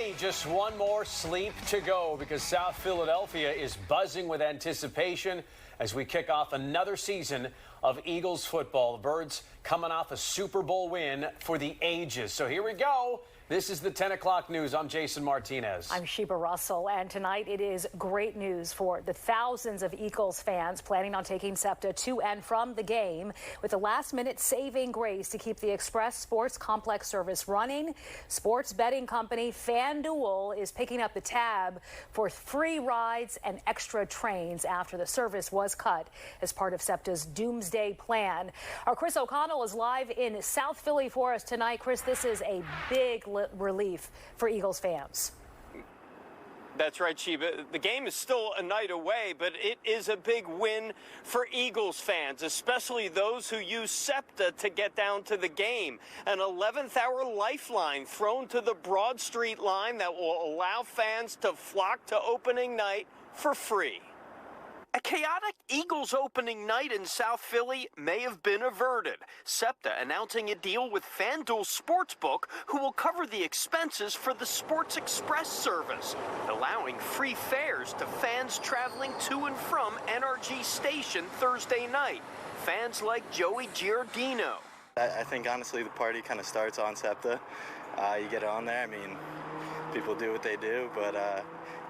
righty, just one more sleep to go because South Philadelphia is buzzing with anticipation as we kick off another season of Eagles football. The Birds coming off a Super Bowl win for the ages. So here we go. This is the 10 o'clock news. I'm Jason Martinez. I'm Sheba Russell, and tonight it is great news for the thousands of Eagles fans planning on taking SEPTA to and from the game with a last-minute saving grace to keep the Express Sports Complex service running. Sports betting company FanDuel is picking up the tab for free rides and extra trains after the service was cut as part of SEPTA's doomsday plan. Our Chris O'Connell is live in South Philly for us tonight. Chris, this is a big relief for Eagles fans. That's right, Sheba. The game is still a night away, but it is a big win for Eagles fans, especially those who use SEPTA to get down to the game. An 11th hour lifeline thrown to the Broad Street line that will allow fans to flock to opening night for free. A chaotic Eagles opening night in South Philly may have been averted. SEPTA announcing a deal with FanDuel Sportsbook, who will cover the expenses for the Sports Express service, allowing free fares to fans traveling to and from NRG Station Thursday night. Fans like Joey Giardino. I think, honestly, the party kind of starts on SEPTA. You get on there. I mean, people do what they do, but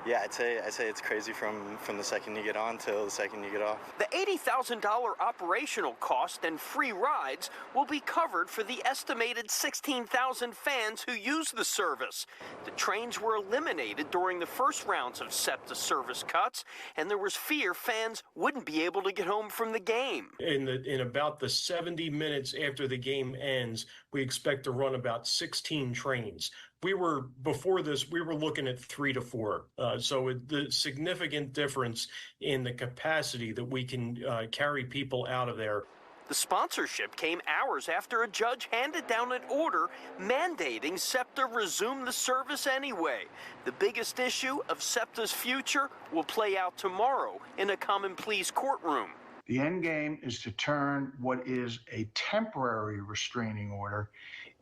yeah, I'd say it's crazy from the second you get on till the second you get off. The $80,000 operational cost and free rides will be covered for the estimated 16,000 fans who use the service. The trains were eliminated during the first rounds of SEPTA service cuts, and there was fear fans wouldn't be able to get home from the game. In about the 70 minutes after the game ends, we expect to run about 16 trains. Before this, we were looking at 3 to 4. So the significant difference in the capacity that we can carry people out of there. The sponsorship came hours after a judge handed down an order mandating SEPTA resume the service anyway. The biggest issue of SEPTA's future will play out tomorrow in a common pleas courtroom. The end game is to turn what is a temporary restraining order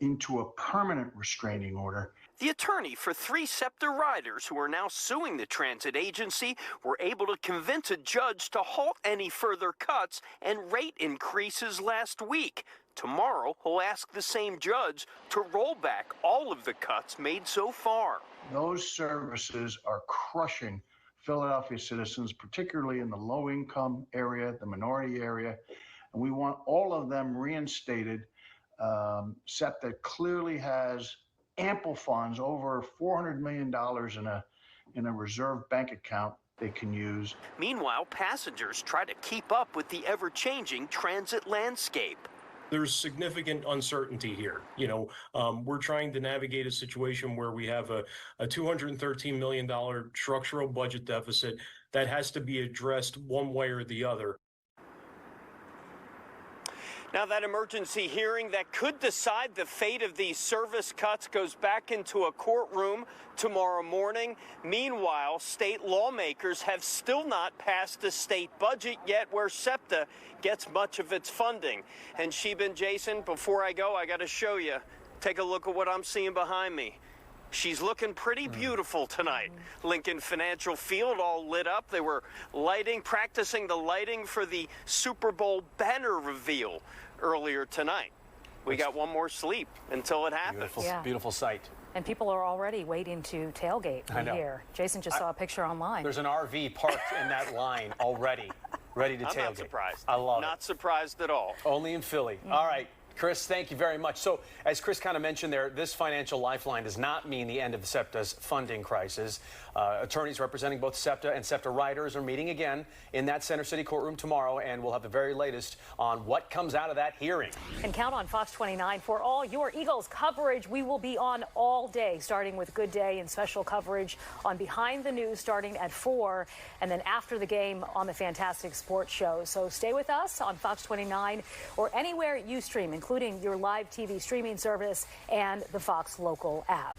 into a permanent restraining order. The attorney for 3 SEPTA riders who are now suing the transit agency were able to convince a judge to halt any further cuts and rate increases last week. Tomorrow, he'll ask the same judge to roll back all of the cuts made so far. Those services are crushing Philadelphia citizens, particularly in the low-income area, the minority area, and we want all of them reinstated. SEPTA clearly has ample funds, over $400 million in a reserve bank account they can use. Meanwhile, passengers try to keep up with the ever-changing transit landscape. There's significant uncertainty here. We're trying to navigate a situation where we have a $213 million structural budget deficit that has to be addressed one way or the other. Now, that emergency hearing that could decide the fate of these service cuts goes back into a courtroom tomorrow morning. Meanwhile, state lawmakers have still not passed a state budget yet where SEPTA gets much of its funding. And Sheba and Jason, before I go, I got to show you. Take a look at what I'm seeing behind me. She's looking pretty beautiful tonight. Lincoln Financial Field all lit up. They were practicing the lighting for the Super Bowl banner reveal earlier tonight. We got one more sleep until it happens. Beautiful sight. And people are already waiting to tailgate here. Jason just saw a picture online. There's an RV parked in that line already, ready to tailgate. I'm not surprised. I love it. Not surprised at all. Only in Philly. All right. Chris, thank you very much. So, as Chris kind of mentioned there, this financial lifeline does not mean the end of SEPTA's funding crisis. Attorneys representing both SEPTA and SEPTA riders are meeting again in that Center City courtroom tomorrow, and we'll have the very latest on what comes out of that hearing. And count on Fox 29 for all your Eagles coverage. We will be on all day, starting with Good Day and special coverage on Behind the News starting at 4, and then after the game on the Fantastic Sports Show. So stay with us on Fox 29 or anywhere you stream, including your live TV streaming service and the Fox Local app.